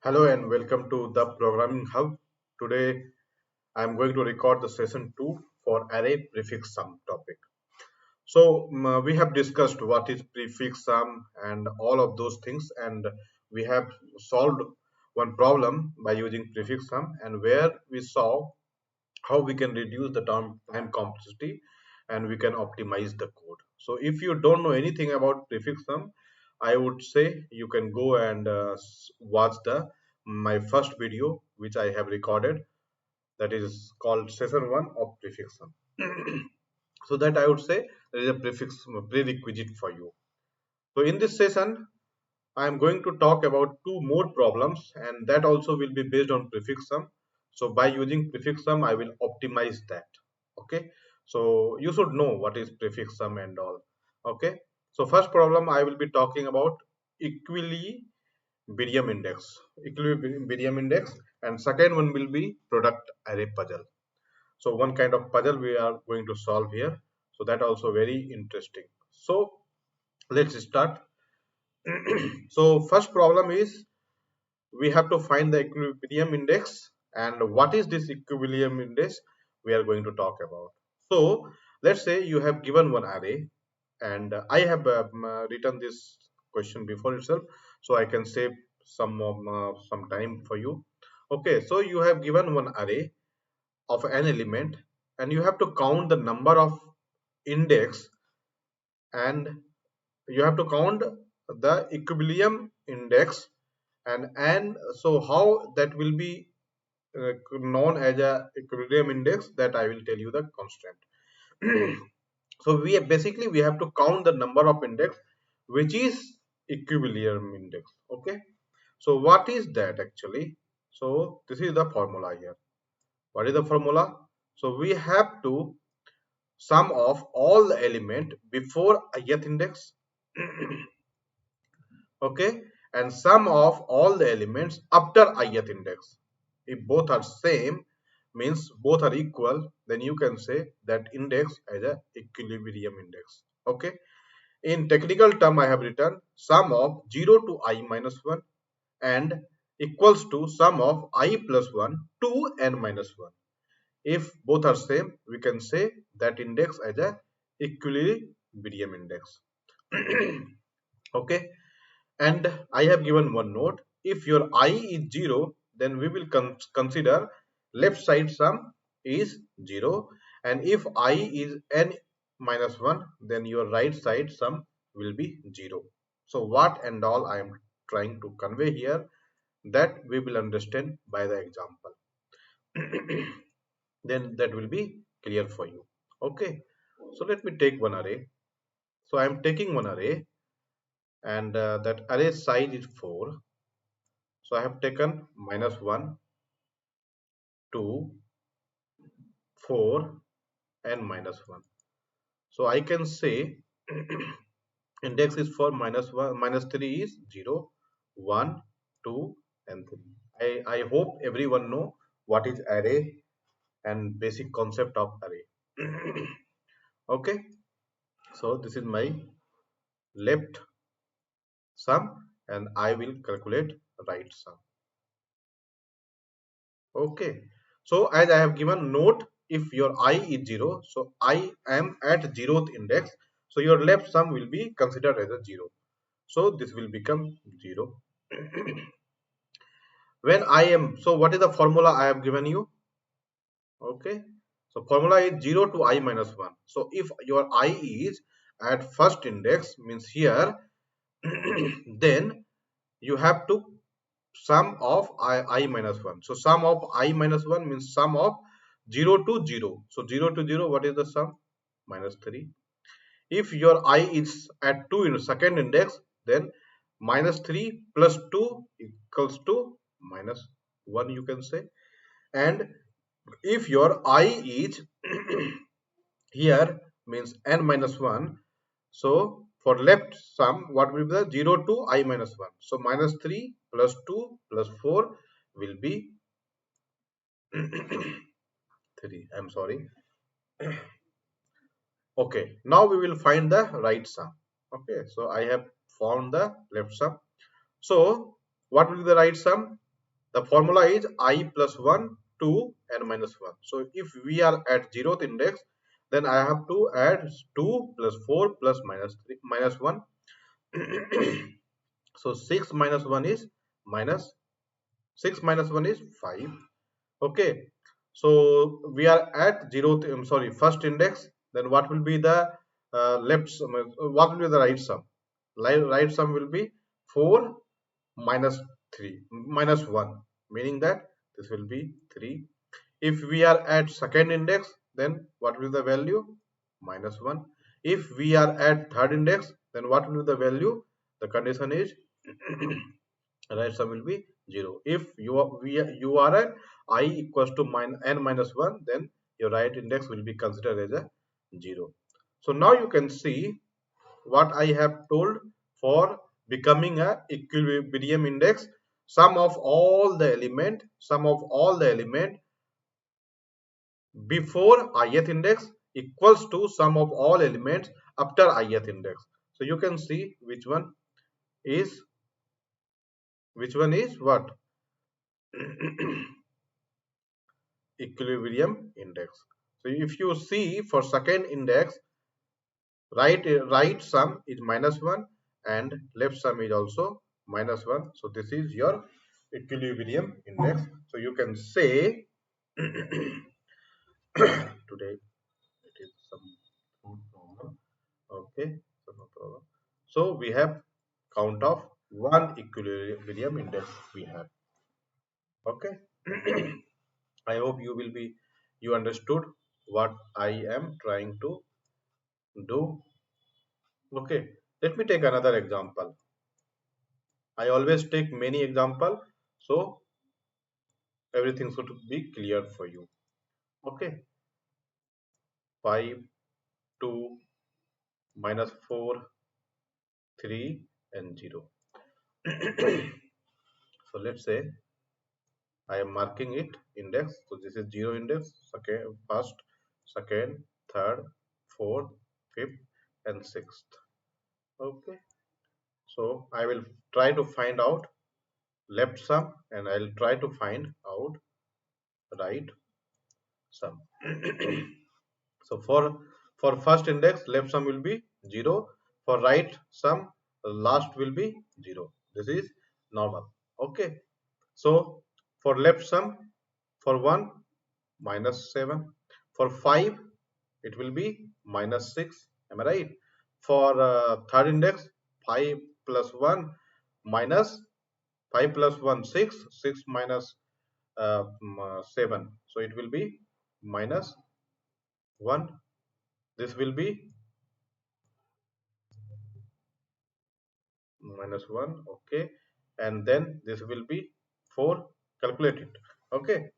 Hello and welcome to the Programming Hub. Today I am going to record the session 2 for array prefix sum topic. We have discussed what is prefix sum and all of those things, and we have solved one problem by using prefix sum, and where we saw how we can reduce the time complexity and we can optimize the code. So if you don't know anything about prefix sum, I would say you can go and watch the my first video which I have recorded, that is called session 1 of prefix sum. So that I would say there is a prerequisite for you. So in this session I am going to talk about two more problems, and that also will be based on prefix sum. So by using prefix sum, I will optimize that. Okay. So you should know what is prefix sum and all. Okay. So first problem I will be talking about equilibrium index. Equilibrium index, and second one will be product array puzzle. So one kind of puzzle we are going to solve here. So that also very interesting. So let's start. So first problem is we have to find the equilibrium index, and what is this equilibrium index we are going to talk about. So let's say you have given one array, and I have written this question before itself, so I can save some time for you. Okay, so you have given one array of an element, and you have to count the number of index, and you have to count the equilibrium index, and so how that will be known as a equilibrium index, that I will tell you the constant. So we have to count the number of index which is equilibrium index. Okay, so what is that actually? So this is the formula here. What is the formula? So we have to sum of all the element before ith index. Okay, and sum of all the elements after ith index. If both are same, means both are equal, then you can say that index as a equilibrium index. Okay, in technical term I have written sum of 0 to I minus 1 and equals to sum of I plus 1 to n minus 1. If both are same, we can say that index as a equilibrium index. Okay, and I have given one note. If your I is 0, then we will consider left side sum is 0, and if I is n minus 1, then your right side sum will be 0. So what and all I am trying to convey here, that we will understand by the example. Then that will be clear for you. Okay, so let me take one array. So I am taking one array, and that array size is 4. So I have taken minus 1, 2, 4 and minus 1. So I can say index is for minus 1, minus 3 is 0, 1, 2 and 3. I hope everyone know what is array and basic concept of array. Okay, so this is my left sum, and I will calculate right sum. Okay, so as I have given note, if your I is 0, so I am at 0th index, so your left sum will be considered as a 0. So this will become 0. When I am, so what is the formula I have given you? Okay, so formula is 0 to I minus 1. So if your I is at first index, means here, then you have to sum of I minus 1. So sum of I minus 1 means sum of 0 to 0. So 0 to 0, what is the sum? Minus 3. If your I is at 2 in the second index, then minus 3 plus 2 equals to minus 1, you can say. And if your I is here means n minus 1, so for left sum, what will be the 0 to I minus 1? So minus 3 plus 2 plus 4 will be 3. I'm sorry. Okay, now we will find the right sum. Okay, so I have found the left sum. So what will be the right sum? The formula is I plus 1 to n minus 1. So if we are at 0th index, then I have to add 2 plus 4 plus minus 3 minus 1. So 6 minus 1 is minus 6 minus 1 is 5. Okay, so we are at 0th, sorry, first index. Then what will be the left sum, what will be the right sum? Right sum will be 4 minus 3 minus 1, meaning that this will be 3. If we are at second index, then what will be the value? Minus 1. If we are at third index, then what will be the value? The condition is right sum will be 0. If you are at I equals to n minus 1, then your right index will be considered as a 0. So now you can see what I have told. For becoming a equilibrium index, sum of all the element before ith index equals to sum of all elements after ith index. So you can see is which one is what? Equilibrium index. So if you see for second index, right sum is minus 1 and left sum is also minus 1. So this is your equilibrium index. So you can say today it is some problem. Okay, so no problem. So we have count of one equilibrium index we have. Okay. I hope you understood what I am trying to do. Okay, let me take another example. I always take many example, so everything should be clear for you. Okay, 5, 2, minus 4, 3 and 0. So let's say I am marking it index. So this is 0 index, second, first, second, third, fourth, fifth and sixth. Okay, so I will try to find out left sum and I'll try to find out right sum. So for first index, left sum will be 0. For right sum, last will be 0. This is normal. Okay, so for left sum, for 1 minus 7, for 5 it will be minus 6. Am I right? For third index, 5 plus 1 minus 5 plus 1 6, 6 minus 7, so it will be minus 1. This will be minus 1. Okay, and then this will be 4. Calculate it. Okay.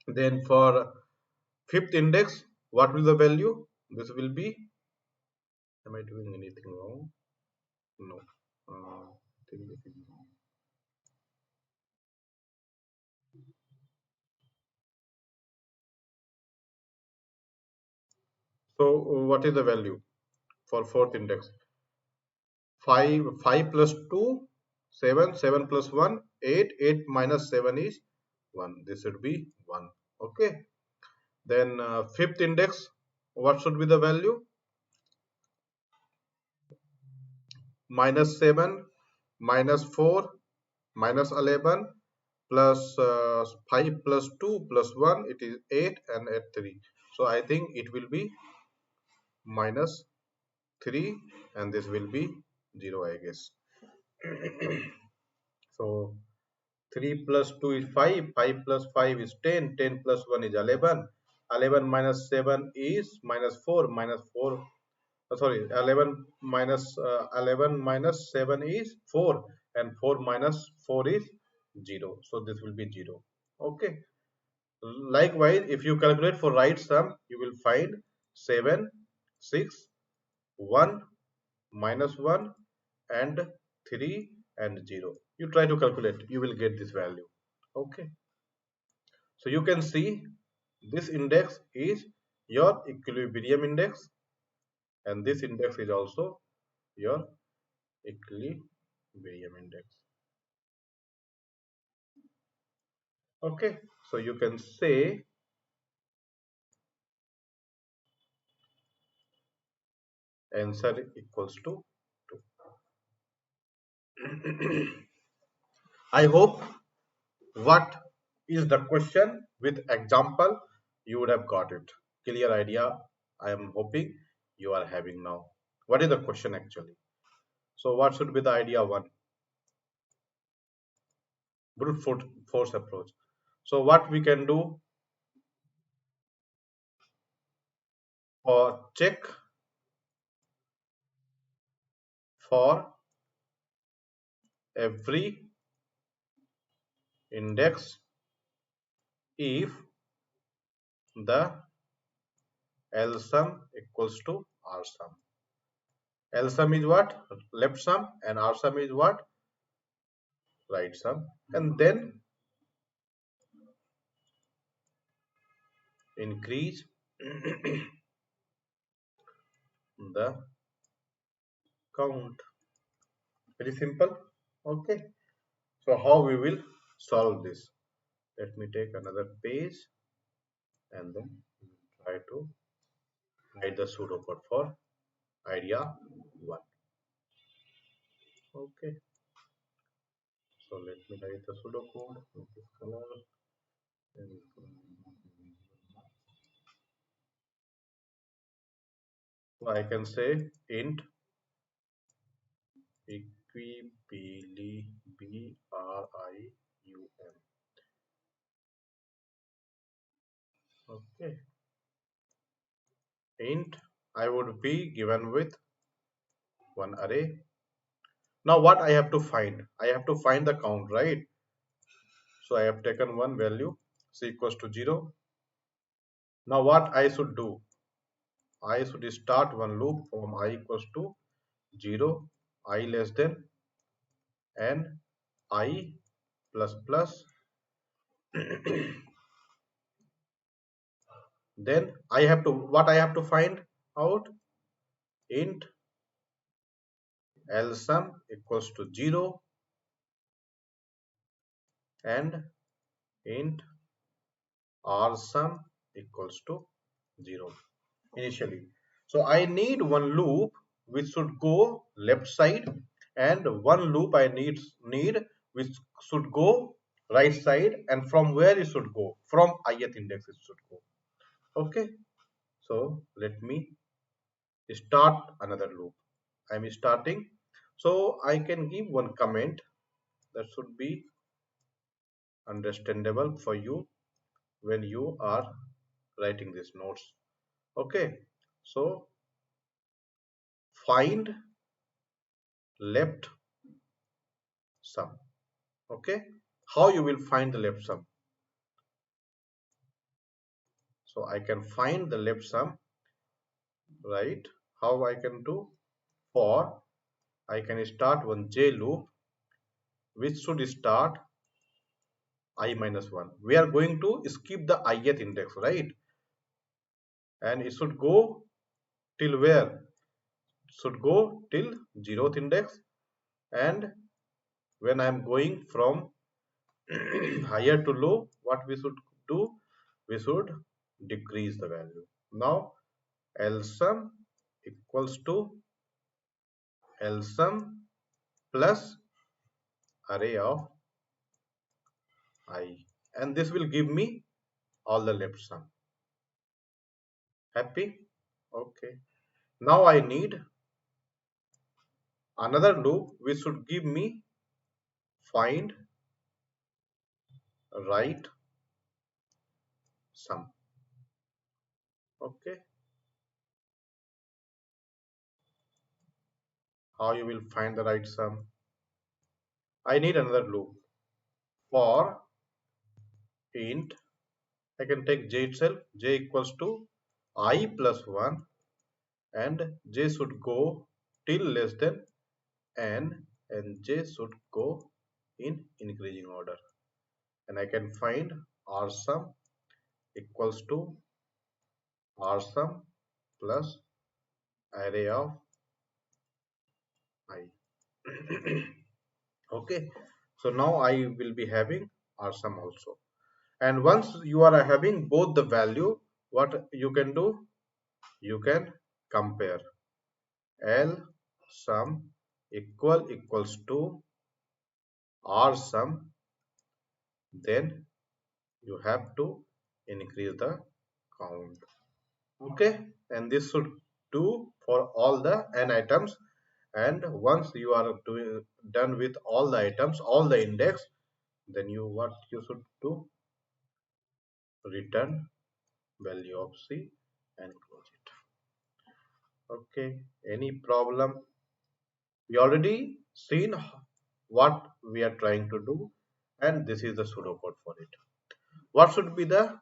Then for fifth index, what will the value? This will be, am I doing anything wrong? No, I think this is wrong. So what is the value for fourth index? 5 plus 2 7, 7 plus 1 8, 8 minus 7 is 1. This should be 1. Okay, then fifth index, what should be the value? Minus 7 minus 4 minus 11 plus 5 plus 2 plus 1, it is 8 and at 3. So I think it will be minus 3 and this will be 0, I guess. So 3 plus 2 is 5, 5 plus 5 is 10, 10 plus 1 is 11, 11 minus 7 is minus 4, minus 4, sorry, 11 minus 7 is 4 and 4 minus 4 is 0. So this will be 0. Okay. Likewise, if you calculate for right sum, you will find 7, 6, 1, minus 1 and 3 and 0. You try to calculate, you will get this value. Okay. So you can see this index is your equilibrium index and this index is also your equilibrium index. Okay, so you can say answer equals to 2. I hope what is the question with example you would have got it. Clear idea I am hoping you are having now. What is the question actually? So what should be the idea one? Brute force approach. So what we can do for check for every index if the L sum equals to R sum. L sum is what? Left sum, and R sum is what? Right sum. And then increase the count. Very simple. Okay. So how we will solve this? Let me take another page and then try to write the pseudocode for idea 1. Okay. So let me write the pseudocode with this color. So I can say int equilibrium. Okay. Int I would be given with one array. Now what I have to find? I have to find the count, right? So I have taken one value c equals to 0. Now what I should do? I should start one loop from I equals to 0, I less than, and I plus plus. Then I have to, what I have to find out? Int L sum equals to 0 and int R sum equals to 0 initially. So I need one loop which should go left side, and one loop I need which should go right side, and from where it should go? From ith index it should go. Okay. So let me start another loop. I'm starting. So I can give one comment that should be understandable for you when you are writing these notes. Okay. So find left sum. Okay. How you will find the left sum? So I can find the left sum, right? How I can do? For I can start one j loop which should start I minus 1. We are going to skip the ith index, right? And it should go till where? Should go till 0th index. And when I am going from higher to low, what we should do? We should decrease the value. Now L sum equals to L sum plus array of I, and this will give me all the left sum. Happy? Okay. Now I need another loop which should give me find right sum. Okay. How you will find the right sum? I need another loop for int. I can take j itself. J equals to I plus 1, and j should go till less than n, and j should go in increasing order. And I can find R sum equals to R sum plus array of I. Okay. So now I will be having R sum also. And once you are having both the value, what you can do? You can compare L sum equals to R sum, then you have to increase the count. Okay, and this should do for all the n items. And once you are done with all the items, all the index, then what you should do? Return value of C and close it. Okay, any problem? We already seen what we are trying to do, and this is the pseudocode for it. What should be the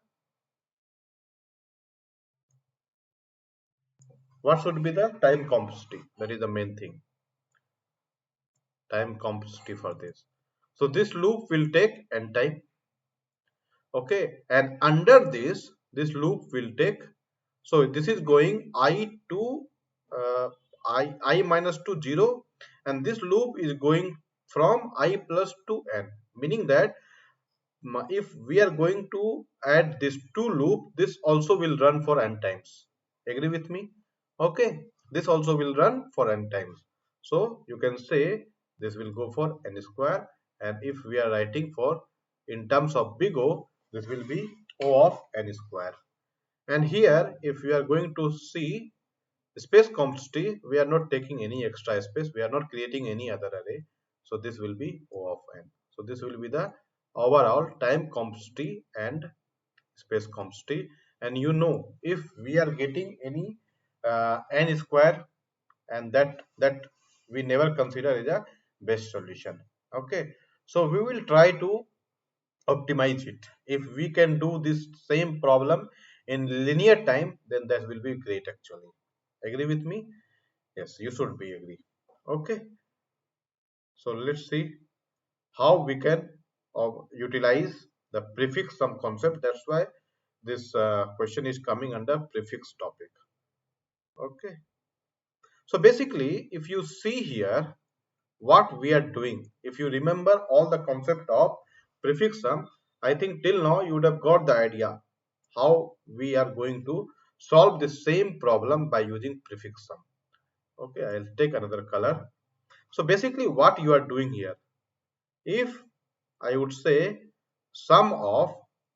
time complexity? That is the main thing. Time complexity for this. So this loop will take n time. Okay, and under this loop will take, so this is going I to I minus to 0, and this loop is going from I plus to n, meaning that if we are going to add this two loop, this also will run for n times. Agree with me? Okay, this also will run for n times. So you can say this will go for n square, and if we are writing for in terms of big O, this will be O of n square. And here, if we are going to see space complexity, we are not taking any extra space, we are not creating any other array. So this will be O of n. So this will be the overall time complexity and space complexity. And you know, if we are getting any n square, and that we never consider as a best solution. Okay, so we will try to optimize it. If we can do this same problem in linear time, then that will be great actually. Agree with me? Yes, you should be agree. Okay, so let's see how we can utilize the prefix sum concept. That's why this question is coming under prefix topic. Okay, so basically if you see here what we are doing, if you remember all the concept of prefix sum, I think till now you would have got the idea how we are going to solve the same problem by using prefix sum. Okay, I'll take another color. So basically what you are doing here, if I would say sum of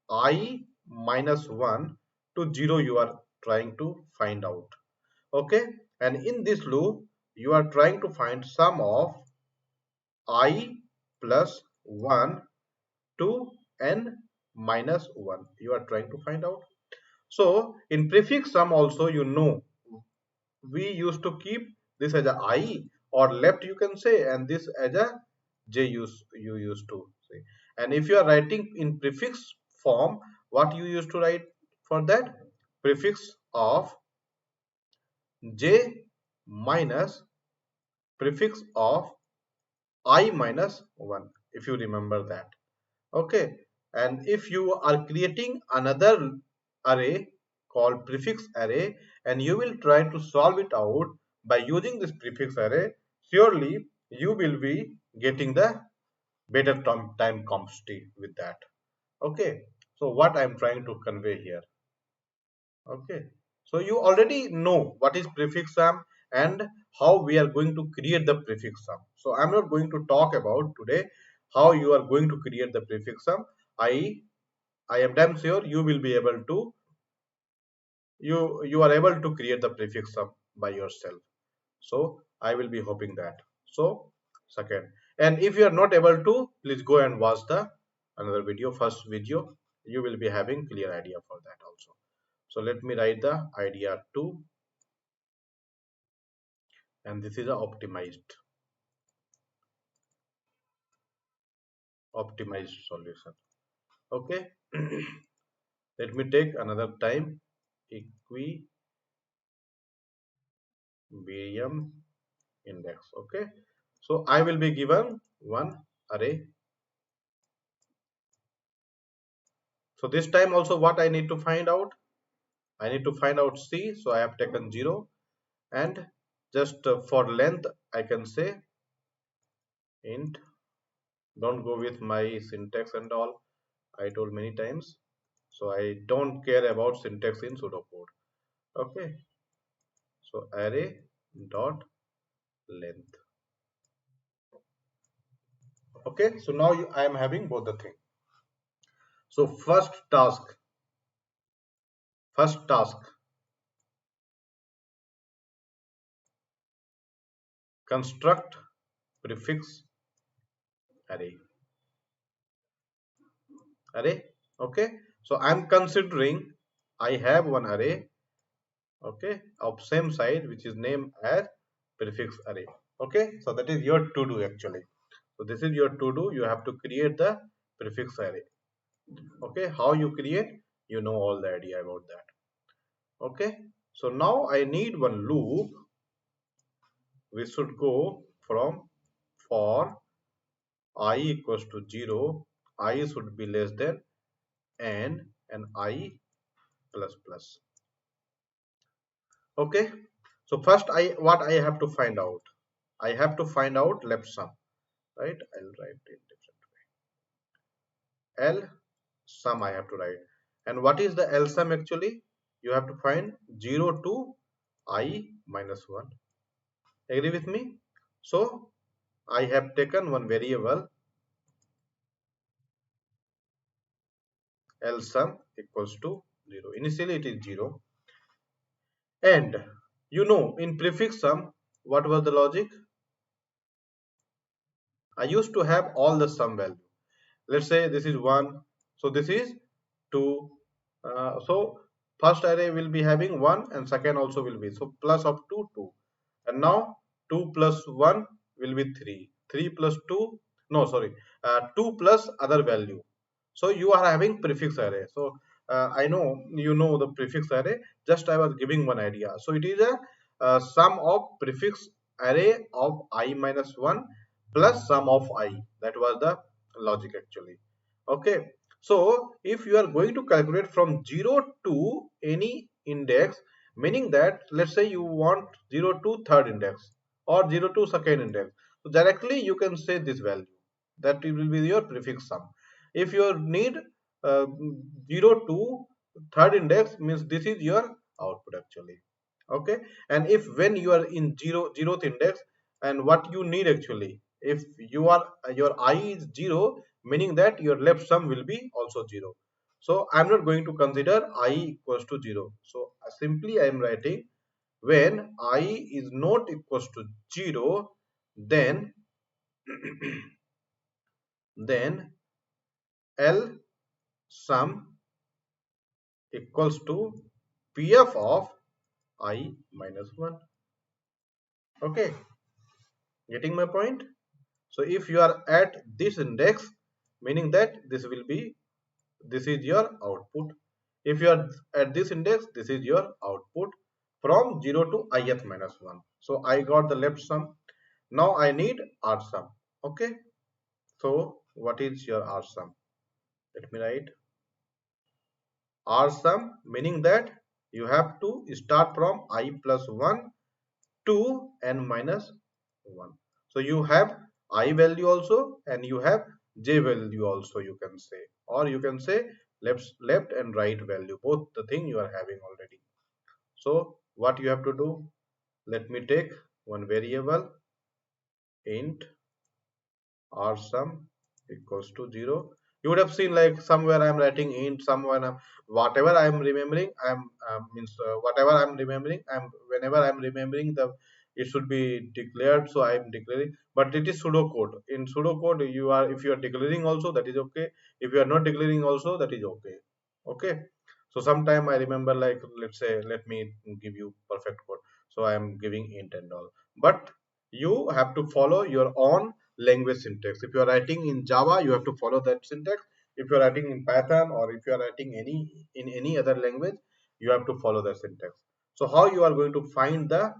I minus 1 to 0 you are trying to find out. Okay, and in this loop you are trying to find sum of I plus 1 to n minus 1 you are trying to find out. So in prefix sum also, you know, we used to keep this as a I, or left you can say, and this as a j you used to say. And if you are writing in prefix form, what you used to write for that? Prefix of j minus prefix of I minus 1, if you remember that. Okay, and if you are creating another array called prefix array, and you will try to solve it out by using this prefix array, surely you will be getting the better time complexity with that. Okay, so what I am trying to convey here. Okay, so you already know what is prefix sum and how we are going to create the prefix sum. So I'm not going to talk about today how you are going to create the prefix sum. I am damn sure you will be able to, you are able to create the prefix sum by yourself. So I will be hoping that. So second, and if you are not able to, please go and watch the another video, first video. You will be having clear idea for that also. So let me write the idea 2, and this is a optimized solution. Okay, let me take another time equilibrium index. Okay, so I will be given one array. So this time also what I need to find out? I need to find out C. So I have taken 0, and just for length I can say int. Don't go with my syntax and all. I told many times. So I don't care about syntax in pseudocode. Okay. So array dot length. Okay. So now I am having both the thing. So first task, construct prefix array. Array. Okay. So I'm considering I have one array. Okay, of same size which is named as prefix array. Okay, so that is your to do actually. So this is your to do. You have to create the prefix array. Okay, how you create, you know all the idea about that. Okay, so now I need one loop. We should go from for I equals to 0, I should be less than n and I plus plus. Okay, so first what I have to find out. I have to find out left sum, right? I'll write it different way. L sum I have to write. And what is the L sum actually? You have to find 0 to I minus 1. Agree with me? So I have taken one variable L sum equals to 0. Initially it is 0. And in prefix sum, what was the logic? I used to have all the sum value. Let's say this is 1, so this is 2. So first array will be having 1 and second also will be, so plus of 2 2, and now 2 plus 1 will be 3, 3 plus 2, no sorry, 2 plus other value. So you are having prefix array. So I know you know the prefix array, just I was giving one idea. So it is a sum of prefix array of I minus 1 plus sum of I. That was the logic actually. Okay, so if you are going to calculate from 0 to any index, meaning that let's say you want 0 to third index or 0 to second index, so directly you can say this value, that it will be your prefix sum. If you need uh, 0 to third index, means this is your output actually. Okay, and if when you are in zeroth index, and what you need actually, if you are your I is 0, meaning that your left sum will be also 0. So I'm not going to consider I equals to 0. So simply I am writing when I is not equals to 0, then then L sum equals to pf of I minus 1. Okay, getting my point? So if you are at this index, meaning that this is your output. If you are at this index, this is your output from 0 to ith minus 1. So I got the left sum. Now I need R sum. Okay, so what is your R sum? Let me write R sum, meaning that you have to start from I plus 1 to n minus 1. So you have I value also and you have j value also, you can say, or you can say left and right value, both the thing you are having already. So what you have to do, let me take one variable int R sum equals to 0. You would have seen like somewhere I am writing int, somewhere whatever I am remembering, I am means whatever I am remembering, whenever I am remembering the it should be declared, so I am declaring. But it is pseudocode. In pseudocode, you are if you are declaring also, that is okay. If you are not declaring also, that is okay. Okay. So sometime I remember, like let's say, let me give you perfect code. So I am giving int and all, but you have to follow your own language syntax. If you are writing in Java, you have to follow that syntax. If you are writing in Python, or if you are writing any other language, you have to follow the syntax. So how you are going to find the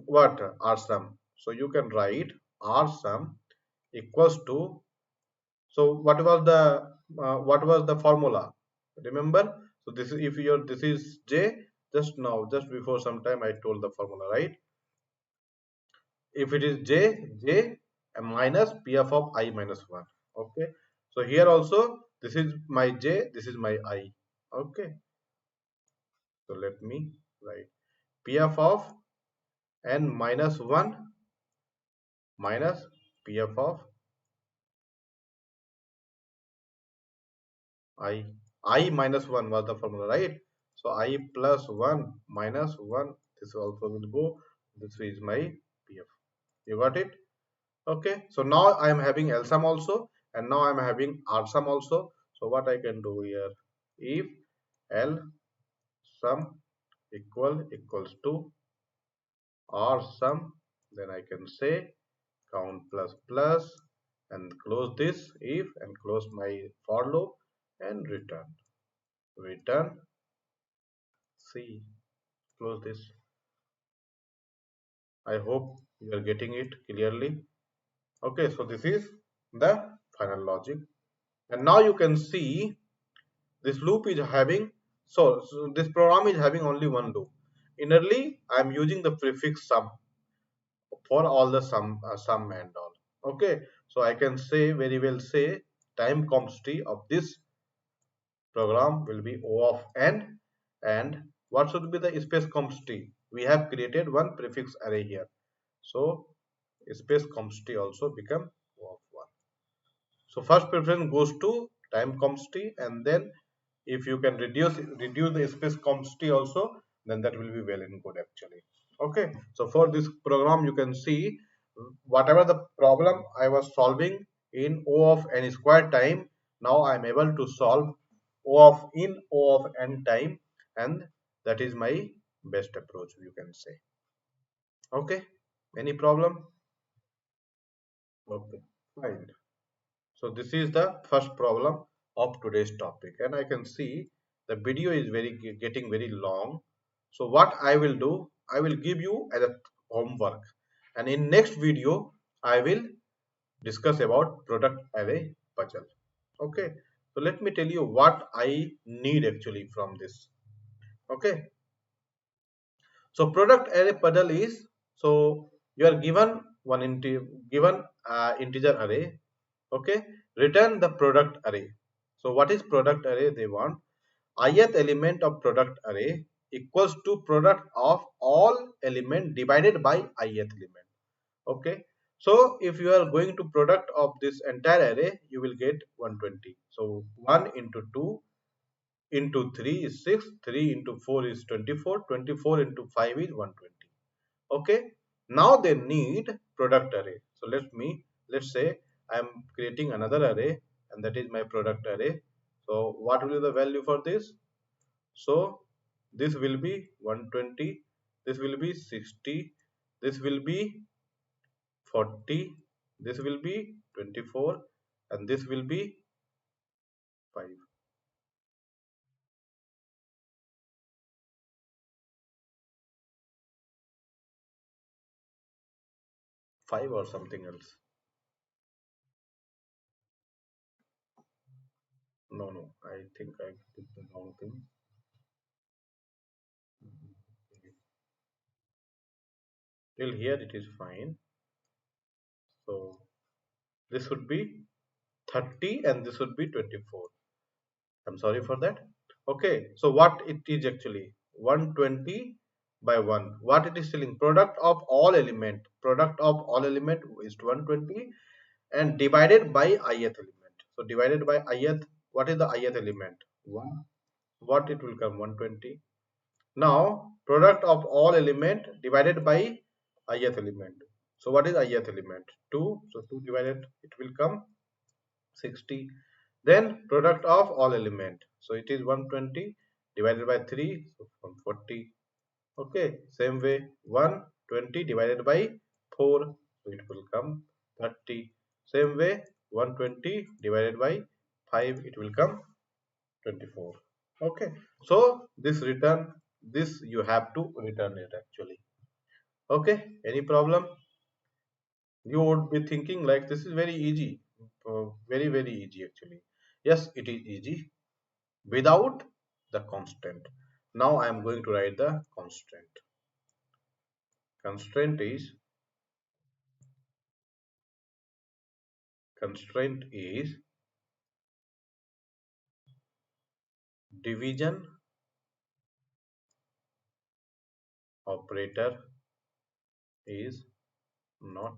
what R sum? So you can write R sum equals to, so what was the formula? Remember? So this is, if your this is J, just now, just before some time I told the formula, right? If it is J minus Pf of I minus 1. Okay. So here also This is my j, this is my I. Okay, so let me write pf of n minus 1 minus pf of I minus 1 was the formula, right? So I plus 1 minus 1, this also will go. This is my pf. You got it? Okay. So now I am having LSUM also, and now I am having RSUM also. So what I can do here? If L sum equals to R sum, then I can say count plus plus and close this if and close my for loop and return C. Close this. I hope you are getting it clearly. Okay, so this is the final logic, and now you can see this loop is having, so this program is having only one loop. Innerly I am using the prefix sum for all the sum and all. Okay, so I can say very well say time const of this program will be O of n, and what should be the space const? We have created one prefix array here, so space const also become O of 1. So first preference goes to time const, and then if you can reduce the space const also, then that will be well and good actually. Okay, so for this program you can see whatever the problem I was solving in O of n square time, now I am able to solve O of n time, and that is my best approach, you can say. Okay, any problem? Okay, fine. So this is the first problem of today's topic, and I can see the video is getting very long. So what I will do, I will give you as a homework, and in next video I will discuss about product array puzzle. Okay, so let me tell you what I need actually from this. Okay, so product array puzzle is, so you are given given integer array. Okay, return the product array. So what is product array? They want ith element of product array equals to product of all element divided by ith element. Okay, so if you are going to product of this entire array, you will get 120. So 1 into 2 into 3 is 6, 3 into 4 is 24, 24 into 5 is 120. Okay, now they need product array. So let's say I am creating another array, and that is my product array. So what will be the value for this? So this will be 120, this will be 60, this will be 40, this will be 24, and this will be 5. 5 or something else. No, I think I did the wrong thing. Okay. Till here it is fine. So this would be 30 and this would be 24. I'm sorry for that. Okay, so what it is actually 120 by 1. What it is telling? Product of all element. Product of all element is 120 and divided by ith element. So divided by ith, what is the ith element? 1. What it will come? 120. Now product of all element divided by ith element. So what is ith element? 2. So 2 divided, it will come 60. Then product of all element. So it is 120 divided by 3, so from 40. Okay, same way 120 divided by 4, so it will come 30. Same way 120 divided by 5, it will come 24. Okay, so this you have to return it actually. Okay, any problem? You would be thinking like this is very easy, very easy actually. Yes, it is easy without the constant. Now I am going to write the constant. Constraint is division operator is not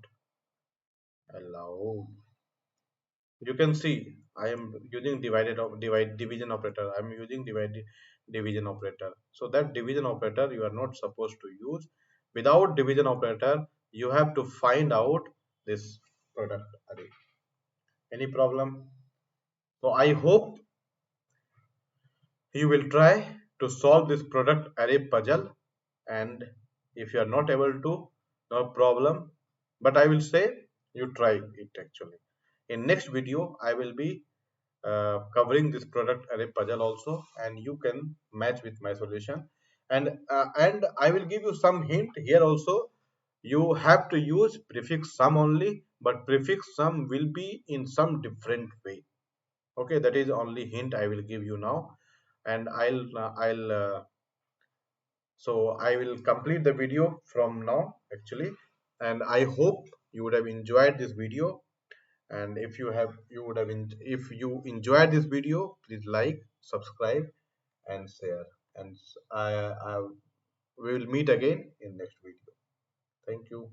allowed. You can see I am using divide division operator. I am using division operator. So that division operator you are not supposed to use. Without division operator, you have to find out this product array. Any problem? So I hope you will try to solve this product array puzzle, and if you are not able to, no problem, but I will say you try it actually. In next video I will be covering this product array puzzle also, and you can match with my solution. And I will give you some hint here also. You have to use prefix sum only, but prefix sum will be in some different way. Okay, that is only hint I will give you now. And so I will complete the video from now actually. And I hope you would have enjoyed this video. And if you have you would have if you enjoyed this video, please like, subscribe and share. And I we will meet again in next video. Thank you.